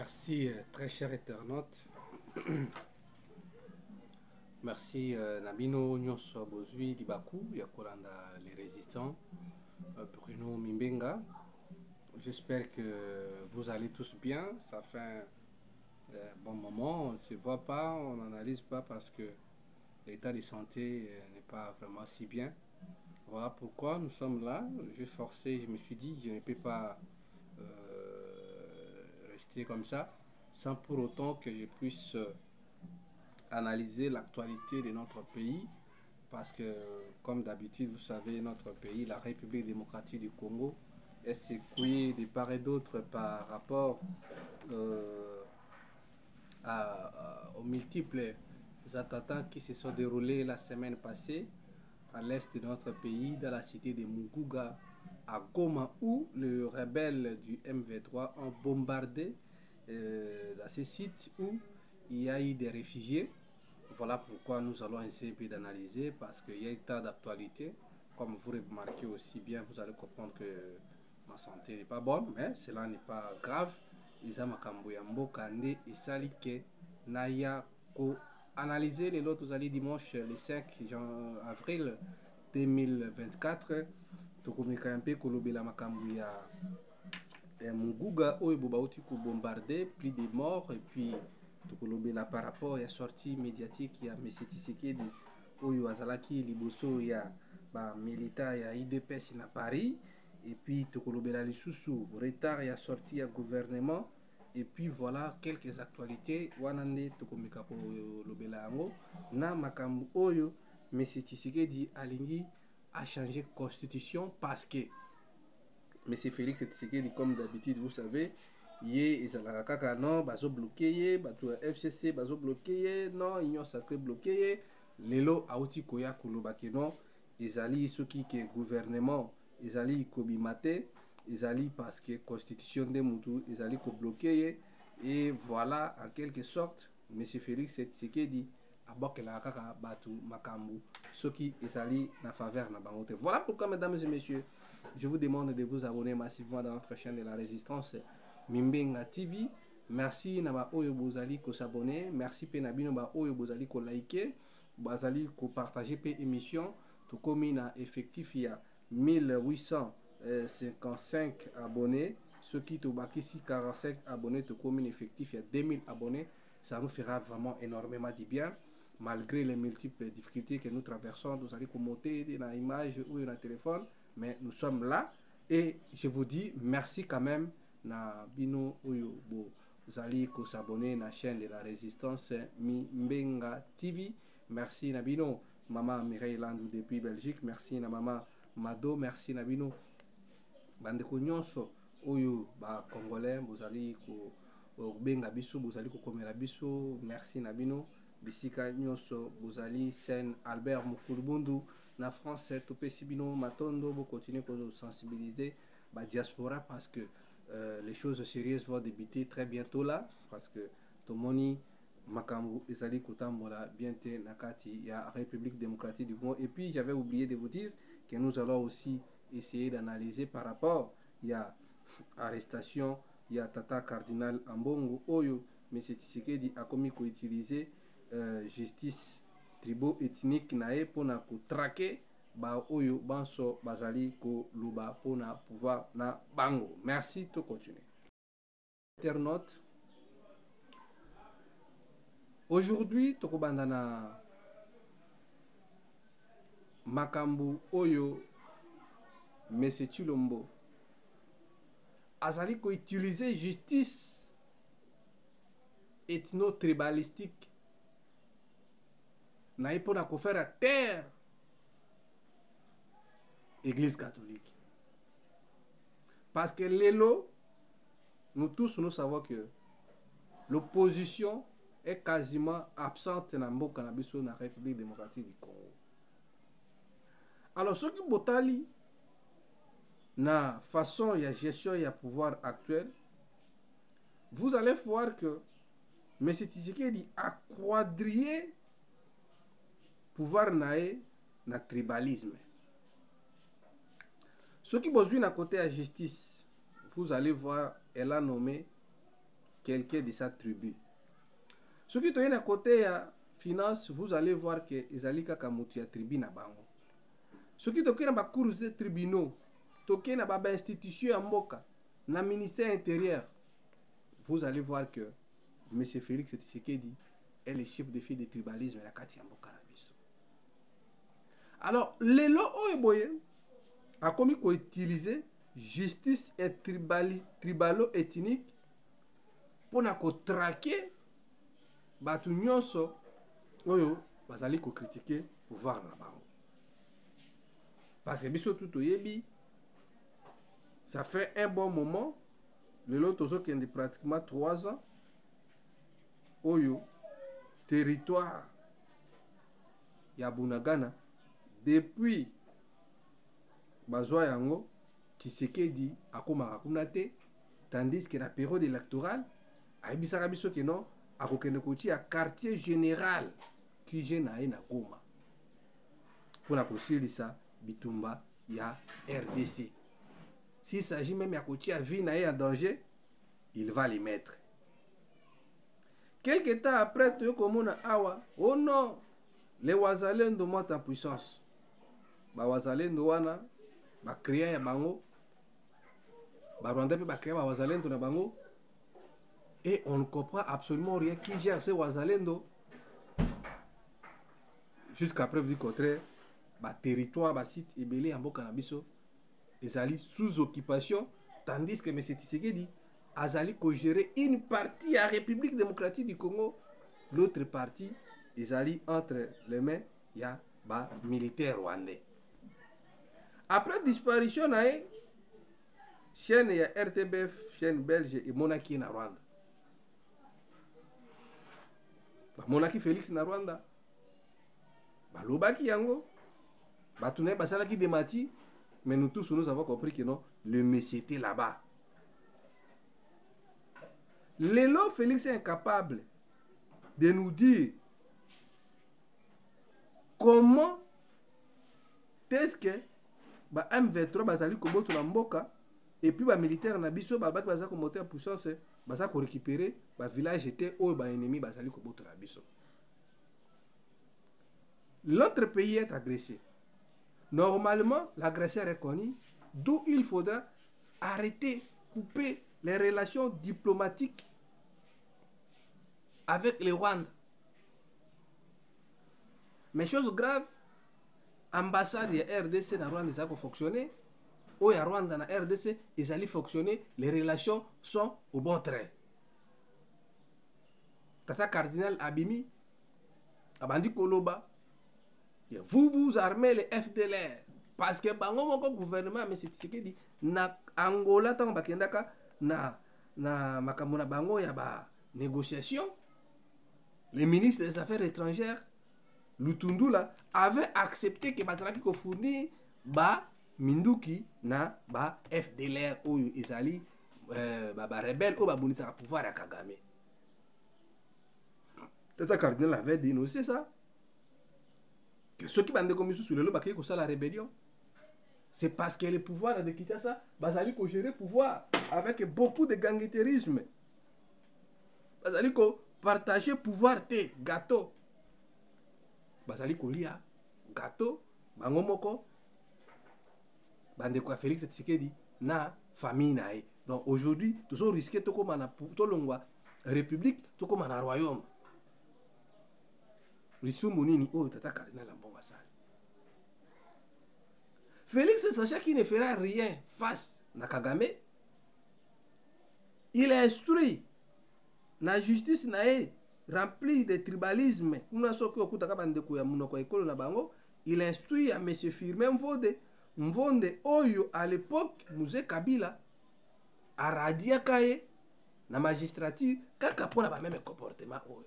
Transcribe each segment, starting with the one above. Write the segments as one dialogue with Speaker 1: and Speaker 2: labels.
Speaker 1: Merci, très cher internaute. Merci, Nabino Nyonso Bozui Libaku, Yakolanda les résistants, Bruno Mimbenga. J'espère que vous allez tous bien. Ça fait un bon moment. On ne se voit pas, on n'analyse pas parce que l'état de santé n'est pas vraiment si bien. Voilà pourquoi nous sommes là. J'ai forcé, je me suis dit, je ne peux pas rester comme ça sans pour autant que je puisse analyser l'actualité de notre pays, parce que, comme d'habitude, vous savez, notre pays, la République démocratique du Congo, est secouée de part et d'autre par rapport aux multiples attentats qui se sont déroulés la semaine passée à l'est de notre pays, dans la cité de Muguga, à Goma, où les rebelles du MV3 ont bombardé dans ces sites où il y a eu des réfugiés. Voilà pourquoi nous allons essayer d'analyser, parce qu'il y a un tas d'actualités. Comme vous remarquez aussi bien, vous allez comprendre que ma santé n'est pas bonne, mais cela n'est pas grave. Isa makambo ya mboka nde esali ke naya ko analyser les lots allez dimanche le 5 avril 2024. Tokomeka mpe kolobela makambo ya Muguga oyo bauti ko bombarder, plus de morts, et puis tokolobela par rapport ya sortie médiatique ya M. Tshisekedi oyo azalaki liboso ya ba militaire ya IDPS na Paris, et puis tokolobela lisusu retard ya sortie ya gouvernement, et puis voilà quelques actualités wana nde tokomeka kolobela yango na makambo oyo M. Tshisekedi alingi a changé constitution parce que M. Félix Tshisekedi, comme d'habitude, vous savez, yé ezalaka kaka non bazo bloqué yé bato FCC bazo bloqué yé non union sacrée bloqué yé lelo auti koya koloba ke non ezali soki ke gouvernement ezali kobimate ezali parce que constitution de mutu ezali ko bloqué yé, et voilà en quelque sorte M. Félix Tshisekedi abokelaka kaka bato makambo soki ezali na faveur na bango te. Voilà pourquoi, mesdames et messieurs, je vous demande de vous abonner massivement dans notre chaîne de la résistance Mimbenga TV. Merci Naba Oyo Bozali ko s'abonner. Merci pe Nabino Ba Oyo Bozali ko liker. Bozali ko partager pe émission. Tout comme na effectif il y a 1855 abonnés. Ceux qui ont ici 45 abonnés, tout comme effectif il y a 2000 abonnés. Ça nous fera vraiment énormément du bien. Malgré les multiples difficultés que nous traversons, vous allez commenter dans l'image ou dans le téléphone, mais nous sommes là, et je vous dis merci quand même na bino oyo vous allez s'abonner à la chaîne de la résistance Mimbenga TV. Merci na bino maman Mireille Landou depuis Belgique, merci na maman Mado, merci na bino bandeko nyonso oyo ba congolais vous allez ko benga biso, vous allez ko komela biso, merci na bino bisika nyonso bozali Saint Albert Mukulubundu na France, topesi bino matondo, vous continuez à nous sensibiliser la diaspora, parce que les choses sérieuses vont débuter très bientôt là, parce que tomoni makambo ezali kotambola bientôt nakati ya République démocratique du Congo. Et puis j'avais oublié de vous dire que nous allons aussi essayer d'analyser par rapport à arrestation ya tata cardinal Ambongo oyo M. Tshisekedi a commis ko utiliser justice tribaux ethnique nae pona ko traquer ba oyo banso bazali ko luba pona pouvoir na bango. Merci, to continuer. Internaute, aujourd'hui toko bandana makambu oyo M. Tshilombo azali ko utiliser justice ethno-tribalistique nae pona ko faire taire Église catholique. Parce que l'élo, nous tous nous savons que l'opposition est quasiment absente dans le cannabis dans la République démocratique du Congo. Alors, ce qui botali na façon de gestion et pouvoir actuel, vous allez voir que M. Tshisekedi a quadrillé pouvoir nae na tribalisme. Ce qui besoin à côté de la justice, vous allez voir, elle a nommé quelqu'un de sa tribu. Ce qui est à côté à finance, vous allez voir que Ezali Kakamuti a tribu na bango. Ce qui est à cours de tribunaux, toké na baba institution à Moka, na ministère intérieur, vous allez voir que M. Félix Tshisekedi est le chef de file de tribalisme à la Kati Mboka. Alors, les lois a commis qu'on utiliser justice et tribalo-ethnique pour traquer batu nyonso oyo bazali ko critiquer pouvoir na bango. Parce que biso tout oyebi, ça fait un bon moment, le lot ozo kende pratiquement 3 ans oyo territoire ya Bunagana depuis bazwa yango Tshisekedi akomaka kuna te, tandis que la période électorale ayebisaka biso ke non akokende kotia quartier général QG na ye na Goma mpona kosilisa bitumba ya RDC. S'il s'agit même ya kotia vie na ye en danger, il va les mettre. Quelque temps après, tu komona awa, oh non, les Wazalendo montent en puissance. Ba Wazalendo wana, ba créer ya bango, ba Rwanda pe ba créer ba Wazalendo na bango, et on ne comprend absolument rien qui gère ces Wazalendo. Jusqu'à preuve du contraire, ba territoire, ba site ebele en Mboka na biso, ezali sous occupation, tandis que M. Tshisekedi azali ko gérer une partie à République démocratique du Congo, l'autre partie ezali entre les mains ya ba militaire rwandais. Après disparition na ye, chaîne ya RTBF, chaîne belge et monarchie na Rwanda. Ba monarchie Félix na Rwanda. Ba lobaki yango, ba tuné basalaki demati, mais nous tous nous avons compris que non, le monsieur était là-bas. Lélo Félix est incapable de nous dire comment est-ce que ba M23 bazali koboto na mboka et puis ba militaire na biso ba bat bazali ko monter en puissance bazali ko récupérer ba village était au ba ennemi bazali koboto na biso. L'autre pays est agressé. Normalement, l'agresseur est connu, d'où il faudra arrêter, couper les relations diplomatiques avec le Rwanda. Mais chose grave, ambassade de RDC dans Rwanda ça peut fonctionner, ou ya Rwanda na RDC ils allaient fonctionner, les relations sont au bon train. Tata cardinal Abimi, Abandi Koloba, vous vous armez les FDLR parce que bango moko gouvernement mais c'est ce qui dit na Angola tant bakendaka na makambo na bango ya ba négociation. Le ministre des Affaires étrangères Lutundula avait accepté que bazalaki ko fournir ba minduki na ba FDLR oyo ezali ba rebelle o ba bonisa pouvoir ya Kagame. Tata cardinal avait dénoncé ça. Que ceux qui bandent comme sous le lot bakay ko la rébellion, c'est parce que le pouvoir de Kinshasa bazali ko gérer pouvoir avec beaucoup de gangstérisme. Bazali ko partager pouvoir te gâteau. Bazali ko lia gâteau bango moko bande ko Félix Tshisekedi na famille na ye. Donc aujourd'hui, tous on risque to comme na to longwa république to comme na royaume. Risumu nini oh tata cardinal Mbongo Sali. Félix sachant qu'il ne fera rien face na Kagame, il a instruit la justice na ye rempli de tribalisme. Il instruit à M. Firmin Mvonde Oyo à l'époque Mouzé Kabila a radia kaye na magistrature kaka pona ba même comportement oyo.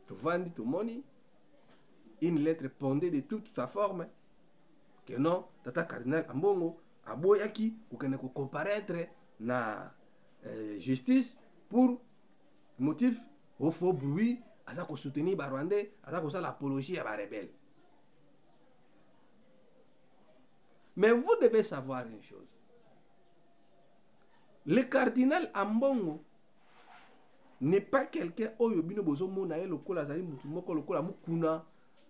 Speaker 1: Tu vends tout money, une lettre pondée de toute sa forme que non tata cardinal Ambongo aboyaki kokene ko comparaître na justice pour motif au faux bruit aza ko soutenir ba Rwandais aza ko sala apologie à ba rebelle. Mais vous devez savoir une chose, Le cardinal Ambongo n'est pas quelqu'un oyo bino bozo mona ye lokola zali mutu moko lokola mukuna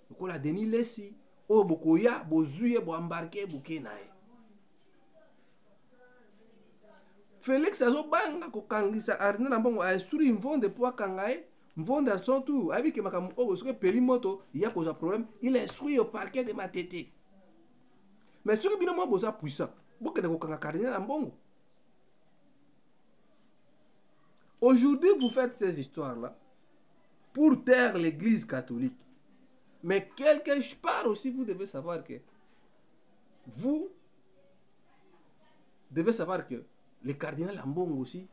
Speaker 1: lokola Denis Lesi oyo bokoya bozuye bo embarquer boke na ye. Félix azobanga kokangisa cardinal Ambongo a instruit Mvonde po akanga ye. Mvonde à son tour a vu que makambo oyo soki peli moto ya koza problème, il instruit au parquet de Matete. Mais soki bino mo boza puissant bokende kokanga cardinal Ambongo. Aujourd'hui, vous faites ces histoires-là pour taire l'église catholique. Mais quelque part aussi, vous devez savoir que le cardinal Ambongo aussi,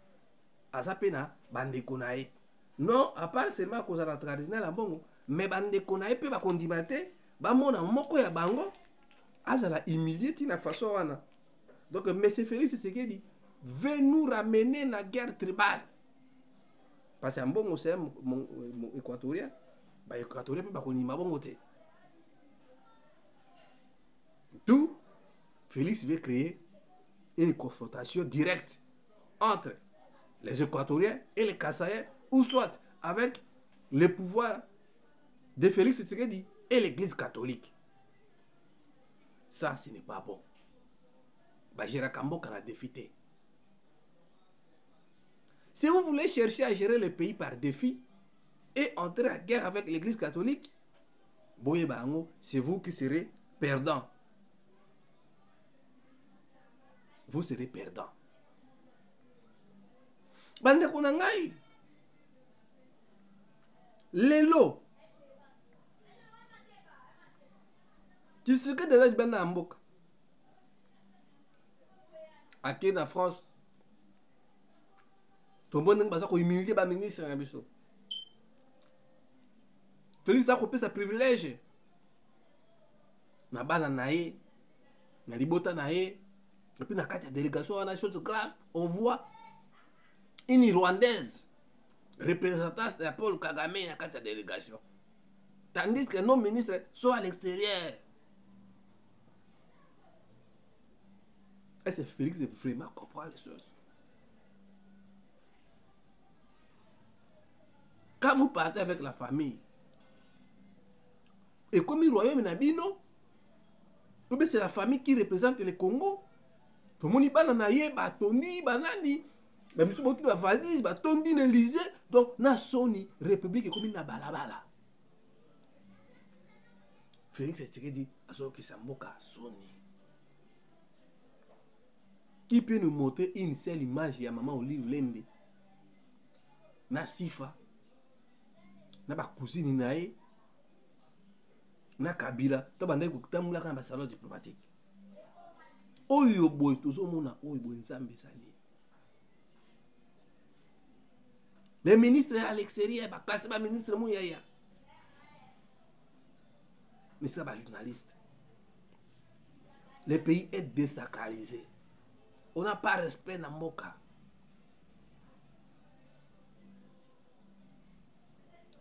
Speaker 1: Azapena, Bandekonae. Non, à part seulement à cause de la cardinal Ambongo, mais Bandekonae peut condimenter, Bamona Moko ya Bango, Azala humilié de la façon. Donc, M. Félix, c'est ce qu'il dit. Veut nous ramener la guerre tribale. Parce que Ambongo c'est mon équatorien, bah équatorien peut pas connaître Ambongo te. D'où Félix veut créer une confrontation directe entre les Équatoriens et les Kassaïens, ou soit avec le pouvoir de Félix Tshisekedi et l'Église catholique. Ça, ce n'est pas bon. Bah Girakambo qu'on a défité. Si vous voulez chercher à gérer le pays par défi et entrer en guerre avec l'Église catholique, c'est vous qui serez perdant. Vous serez perdant. Bande konangai. Lelo. Tu sais que déjà bande amboka. Aquí en France. Tout le monde va humilier le ministre. Félix a coupé sa privilège. Na bana nae, na libota nae, et puis na carte de délégation, on a chose grave. On voit une Rwandaise représentante de Paul Kagame dans la carte de délégation. Tandis que nos ministres sont à l'extérieur. Est-ce que Félix vraiment comprend les choses? Quand vous partez avec la famille, et comme le royaume Nabino, c'est la famille qui représente le Congo. Tout le monde est batondi, banani, ba valise, batondi, l'Élysée. Donc, na Sony, République comme na balabala. Félix Tshisekedi a sorti sa moka Sony. Qui peut nous montrer une seule image de maman Olive Lembe? Na Sifa, na ba cousine nae, na Kabila, to bande ko tamula ka ba salon diplomatique. Oyo boy tozo mona oyo boy nzambe sali. Les ministres à l'extérieur, ba classe ba ministre mo yaya. Mais ça ba journaliste. Le pays est désacralisé. On n'a pas respect dans Moka.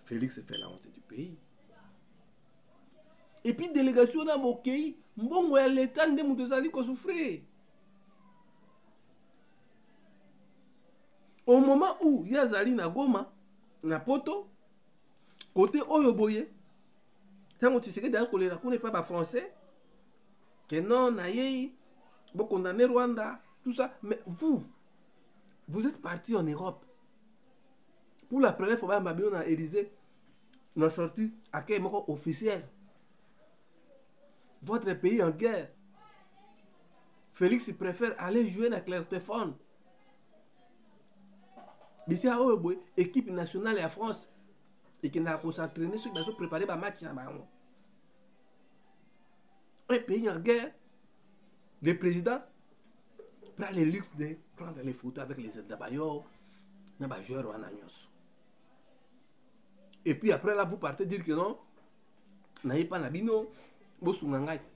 Speaker 1: Félix fait la honte du pays. Et puis, délégation dans mon pays, bon, l'État de Moutezali qu'on souffrait. Au moment où il y a Zali na Goma, na Poto, côté Oyoboye, tant que tu sais que d'ailleurs qu'on n'est pas français, que non, naïe, bon, condamné Rwanda, tout ça, mais vous êtes parti en Europe. Pour la première fois, on a Élysée, on a sorti à quel moment officiel. Votre pays en guerre. Félix préfère aller jouer dans Clairefontaine. Ici à Oyoboy, équipe nationale et à France, et qui n'a pas s'entraîner sur qui ont préparé un match. Un pays en guerre, le président prend le luxe de prendre les photos avec les Dabayo, les joueurs en agnos. Et puis après là, vous partez dire que non, n'ayez pas Nabino.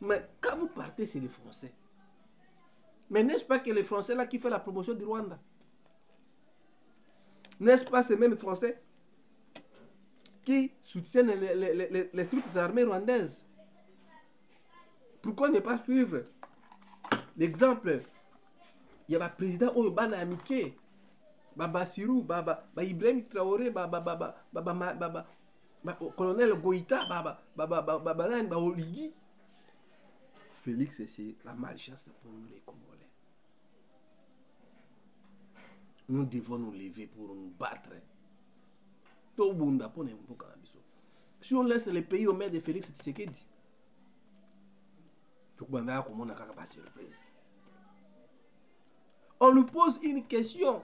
Speaker 1: Mais quand vous partez, c'est les Français. Mais n'est-ce pas que les Français là qui font la promotion du Rwanda? N'est-ce pas ces mêmes Français qui soutiennent les troupes armées rwandaises? Pourquoi ne pas suivre l'exemple il y a un président oyo bana ya mike Bassirou, Ibrahim Traoré, colonel Goïta, Oligui. Félix, c'est la malchance pour nous les Congolais. Nous devons nous lever pour nous battre. Si on laisse les pays aux mains de Félix Tshisekedi, on lui pose une question.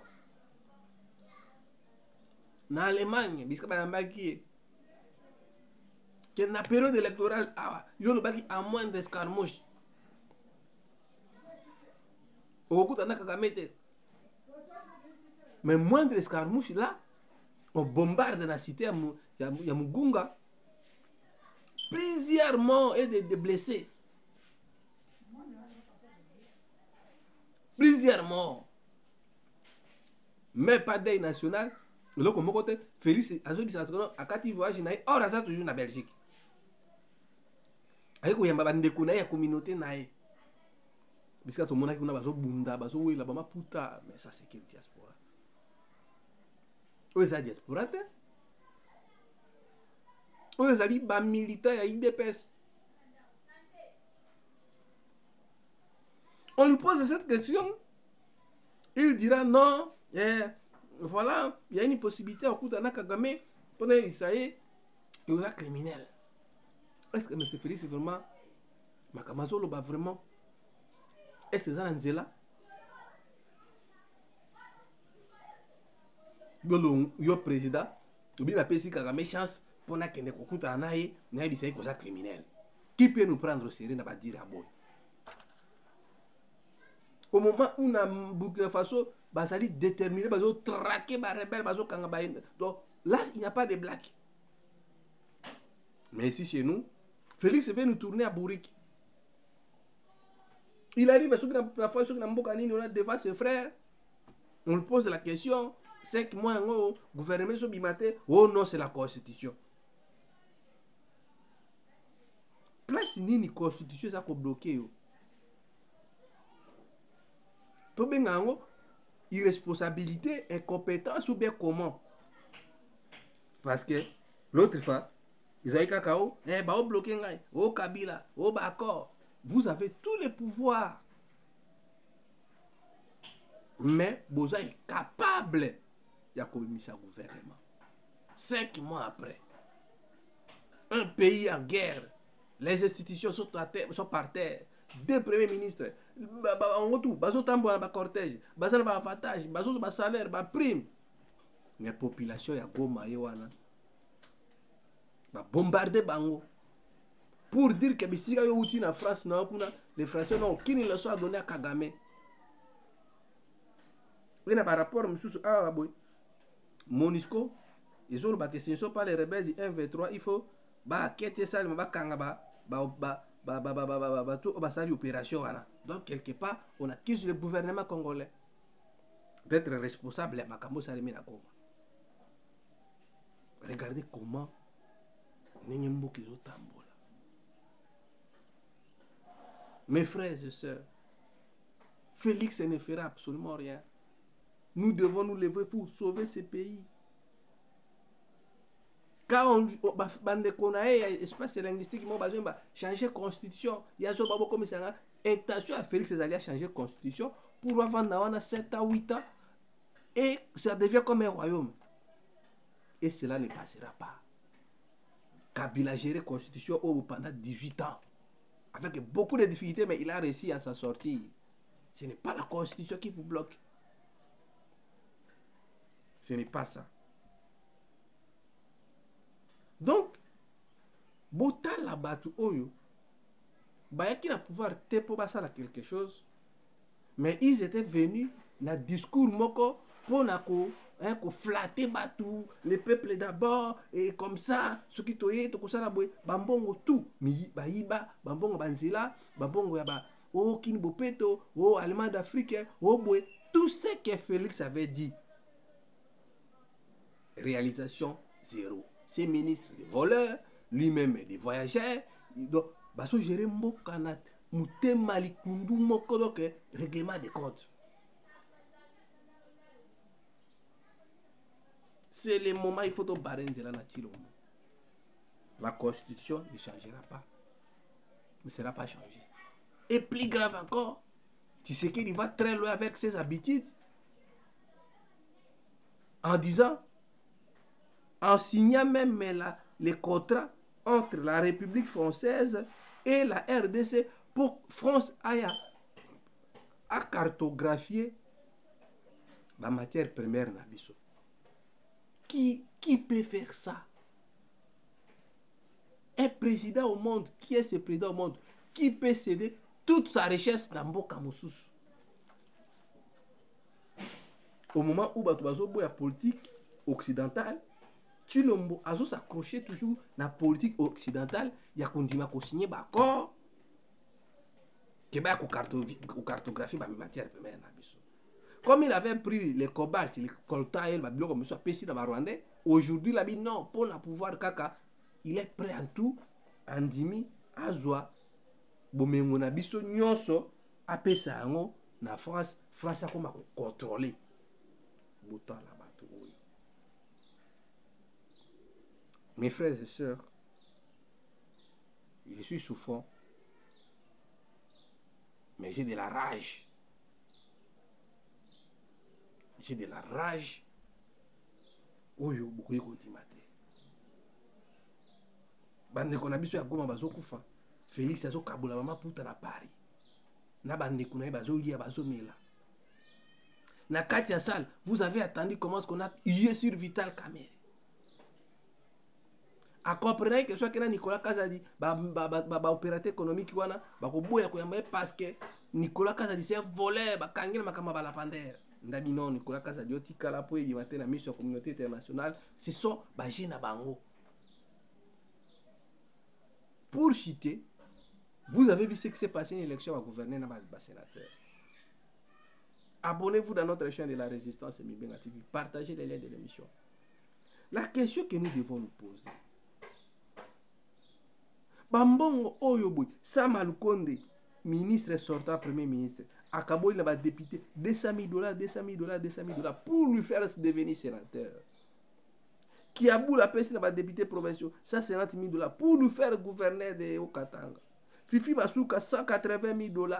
Speaker 1: En Allemagne, que dans la période électorale, il y a un moins d'escarmouche. Mais moins d'escarmouche là, on bombarde la cité à Mugunga. Plusieurs morts et des blessés. Plusieurs morts. Mais pas deuil national. Donc, comme côté, Félix a quand il voyage, or ça toujours en Belgique. Avec il y a une communauté naïe. Parce que tout le monde a une bunda, oui, la bama puta, mais ça c'est quelle diaspora? Où est la diaspora? Où est la militaire à IDPS? On lui pose cette question, il dira non, voilà, il y a une possibilité au coup d'un Kagame pour essayer de faire criminel. Est-ce que M. Félix vraiment, Makamazolo va vraiment, est-ce que ça c'est là? Le président, il a payé Kagame chance pour qu'il y ait un coup criminel. Qui peut nous prendre au sérieux n'a dire à boy? Au moment où on a Burkina Faso, ça dit déterminé, ça traquer les rebelles, donc là, il n'y a pas de blague. Mais ici chez nous, Félix veut nous tourner à Bourrique. Il arrive la fois sur devant ses frères, on lui pose la question, 5 mois, le gouvernement sur Bimate, oh non, c'est la constitution. Place ni constitution, ça a bloqué. Tout bien, irresponsabilité, incompétence ou bien comment? Parce que l'autre fois, ils ont dit cacao, bloqué, Kabila, Bakor. Vous avez tous les pouvoirs. Mais vous êtes capable de commettre un gouvernement. 5 mois après, un pays en guerre, les institutions sont par terre. 2 premiers ministres, en tout, bazo tambo na cortège, bazo na avantage, bazo na salaire, ba prime. Mais population ya Goma yewana, ba bombarder bango pour dire que bisika yo uti na France na kuna les Français n'ont aucune leçon à donner à Kagame. Il y a par rapport à boy, Monisco, ils ont battu, ce ne sont pas les rebelles du M23, il faut quitter ça, il va kanga opération. Donc, quelque part, on accuse le gouvernement congolais d'être responsable de Makambo Salimi na Goma. Regardez comment Nenyembo Kizo Tambola. Mes frères et sœurs, Félix ne fera absolument rien. Nous devons nous lever pour sauver ce pays. Quand on a espace linguistique, on va changer la constitution. Il y a comme ça. Intention à Félix César à changer la constitution pour avoir 7 à 8 ans et ça devient comme un royaume. Et cela ne passera pas. Kabila a géré la constitution pendant 18 ans avec beaucoup de difficultés, mais il a réussi à s'en sortir. Ce n'est pas la constitution qui vous bloque. Ce n'est pas ça. Donc, Bota la batu oyo, qui n'a pouvoir te pour passer quelque chose, mais ils étaient venus dans le discours moko pour flatter batu, le peuple d'abord, et comme ça, ce qui toye, tout ça, bambongo tout, baïba, bambongo banzela, bambongo yaba, oh kinbopeto, oh allemand d'Afrique, oh boy, tout ce que Félix avait dit. Réalisation zéro. Ces ministres des voleurs, lui-même des voyageurs, donc baso gérer mokanat, mouté malikundu moko donc règlement des comptes. c'est le moment, il faut te barrer là. La constitution ne changera pas. Ne sera pas changée. Et plus grave encore, tu sais qu'il va très loin avec ses habitudes. En disant, en signant même les contrats entre la République française et la RDC pour France aya à cartographier la matière première nabiso. Qui peut faire ça? Un président au monde, qui est ce président au monde, qui peut céder toute sa richesse dans Mboka Mosusu? Au moment où la politique occidentale, Chilombo a s'accroché toujours à la politique occidentale, il y a continué à signer d'accord qui va cartographie la matière première. Comme il avait pris les cobalt, les coltan et le comme ça pesé dans le Rwandais, aujourd'hui il a dit non, pour le pouvoir kaka, il est prêt en tout, en dimi, à zoa, bomengo na biso nyonso, à pesa ango, na France, France a comme contrôler. Mes frères et sœurs, je suis souffrant, mais j'ai de la rage. J'ai de la rage. Oyo beaucoup de continuité. Bandeko na biso ya Goma bazokufa. Félix azo kabula mama puta na Paris. Na bandeko na bazo lia bazo mela. Na kati ya salle, vous avez attendu comment est-ce qu'on a hué sur Vital Kamerhe. A comprendre que soit que Nicolas Kazadi ba opérateur économique wana ba ko boya ko yamba parce que Nicolas Kazadi c'est un voleur ba kangela makama ba la pandère. Ndabi non Nicolas Kazadi otikala po y matin na mission communauté internationale, ce sont ba jena bango. Pour citer, vous avez vu ce qui s'est passé une élection à gouverner dans le sénateur. Abonnez-vous dans notre chaîne de la résistance et Mibenga TV. Partagez les liens de l'émission. La question que nous devons nous poser. Bambongo Oyoboy, Sama Lukonde, ministre sortant, premier ministre, Akaboy n'a pas député, $200,000, $200,000 pour lui faire devenir sénateur. Kiabou la personne n'a pas député provincial, $150,000 pour lui faire gouverneur de Okatanga. Fifi Masuka, $180,000.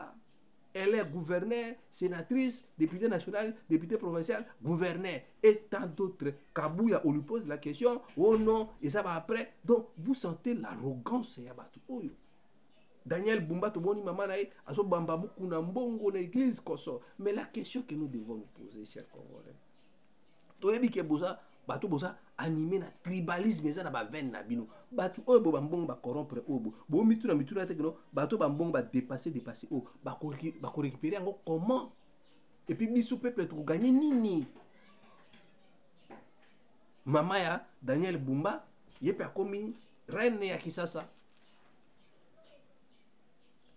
Speaker 1: Elle est gouverneur, sénatrice, député national, député provincial, gouverneur et tant d'autres. Kabouya, on lui pose la question, oh non, et ça va après. Donc, vous sentez l'arrogance. Daniel Bumba, Toboni Mamanaï, Aso Bambamou, Kunambongo, l'église, Koso. Mais la question que nous devons nous poser, chers Congolais, Toyebi Keboza, Bato Boza, animé na tribalisme, ça n'a pas veine na bino. Bato Obo Bambong ba corrompre Obo. Bo mitu na tekno, Bato Bambong ba dépasser oh, ba récupérer encore comment? Et puis biso peuple pour gagner nini? Mamaya, Daniel Bumba, yepe akomi reine ya Kisasa.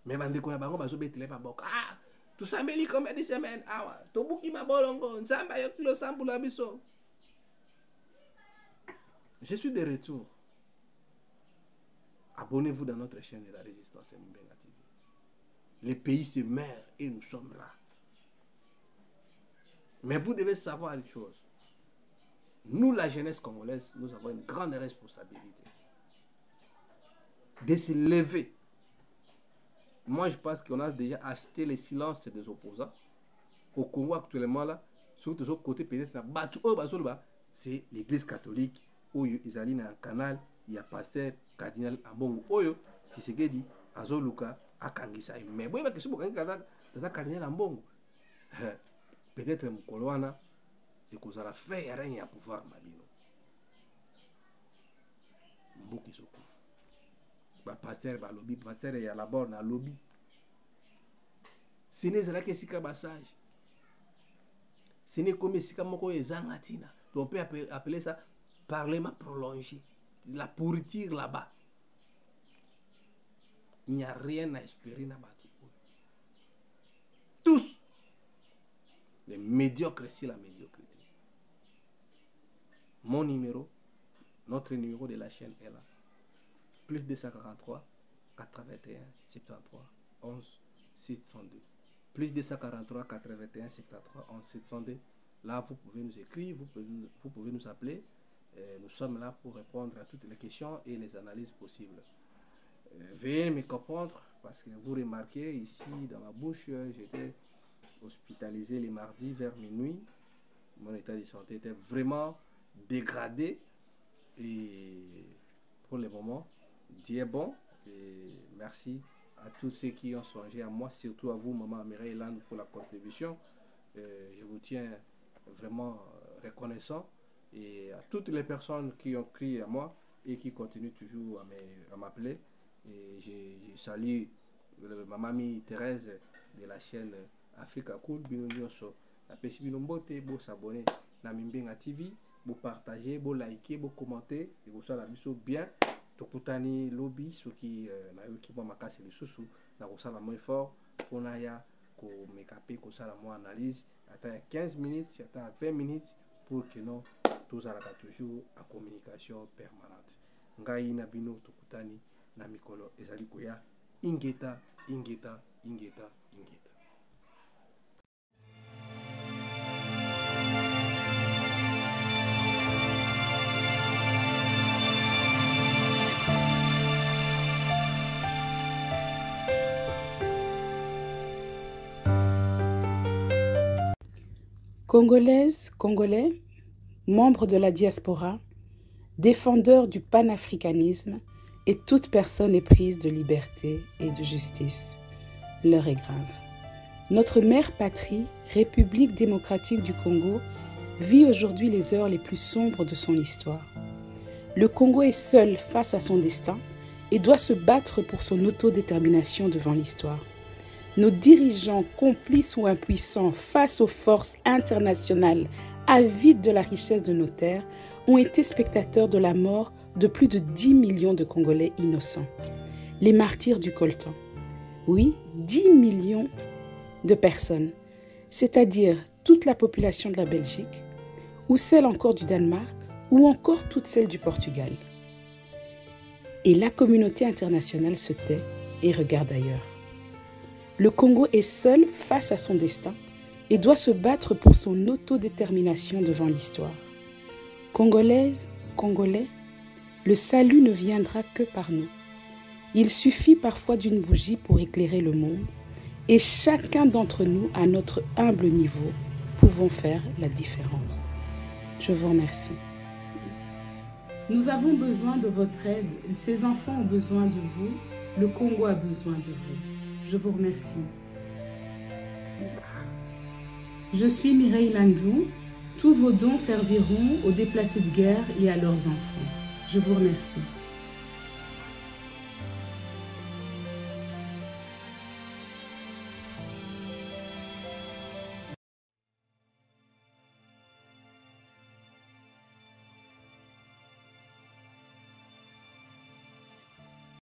Speaker 1: Mais bandeko na bango bazo betele pa boka. Ah, tout ça meli comme des semaines. Awa, tobuki mabolongo, nzamba yo kilo sambula biso. Je suis de retour. Abonnez-vous dans notre chaîne de la résistance Mibenga TV. Les pays se meurent et nous sommes là. Mais vous devez savoir une chose. Nous, la jeunesse congolaise, nous avons une grande responsabilité de se lever. Moi, je pense qu'on a déjà acheté le silence des opposants. Au Congo actuellement, là, surtout au côté peut-être, c'est l'église catholique. Oyo izali na canal ya pasteur cardinal Ambongo Oyo Tshisekedi azoluka akangisa mais boyeba ke sobo kangika tata cardinal Ambongo peut-être mukolo wana ekozala fait ya rien ya pouvoir mabino mboki sokufa ba pasteur ba lobby pasteur ya la borne na lobby ce n'est que sika basage ce n'est comme sika moko ezanga tina on peut appeler ça Parlement prolongé, la pourriture là-bas. Il n'y a rien à espérer là-bas. Tous les médiocres, c'est la médiocrité. Mon numéro, notre numéro de la chaîne est là. Plus 243 81 73 11 702. Plus 243 81 73 11 702. là, vous pouvez nous écrire, vous pouvez nous appeler. Nous sommes là pour répondre à toutes les questions et les analyses possibles. Veuillez me comprendre parce que vous remarquez ici dans ma bouche, j'étais hospitalisé les mardis vers minuit. Mon état de santé était vraiment dégradé et pour le moment, Dieu est bon et merci à tous ceux qui ont songé à moi, surtout à vous, Maman Mireille Land, pour la contribution. Je vous tiens vraiment reconnaissant et à toutes les personnes qui ont crié à moi et qui continuent toujours à m'appeler. Et je salue Mamami Thérèse de la chaîne Africa Cool, bino nyonso. La pesi bino mbote, bo s'abonner na Mimbenga TV, bo partager, bo liker, bo commenter, et bo ça la biso bien. Tokutani lobby soki na yoki ba makasi lisusu na ko sala moins fort pour ya ko mekape ko sala mo analyse ata 15 minutes, ata 20 minutes pour que non tous ala toujours en communication permanente. Ngai na bino tokutani na mikolo ezali koya ingeta ingeta ingeta ingeta.
Speaker 2: Congolaises, Congolais, membres de la diaspora, défendeurs du panafricanisme et toute personne éprise de liberté et de justice. L'heure est grave. Notre mère patrie, République démocratique du Congo, vit aujourd'hui les heures les plus sombres de son histoire. Le Congo est seul face à son destin et doit se battre pour son autodétermination devant l'histoire. Nos dirigeants, complices ou impuissants face aux forces internationales avides de la richesse de nos terres, ont été spectateurs de la mort de plus de 10 millions de Congolais innocents. Les martyrs du coltan. Oui, 10 millions de personnes, c'est-à-dire toute la population de la Belgique, ou celle encore du Danemark, ou encore toutes celles du Portugal. Et la communauté internationale se tait et regarde ailleurs. Le Congo est seul face à son destin et doit se battre pour son autodétermination devant l'histoire. Congolaises, Congolais, le salut ne viendra que par nous. Il suffit parfois d'une bougie pour éclairer le monde et chacun d'entre nous, à notre humble niveau, pouvons faire la différence. Je vous remercie. Nous avons besoin de votre aide. Ces enfants ont besoin de vous. Le Congo a besoin de vous. Je vous remercie. Je suis Mireille Landou. Tous vos dons serviront aux déplacés de guerre et à leurs enfants. Je vous remercie.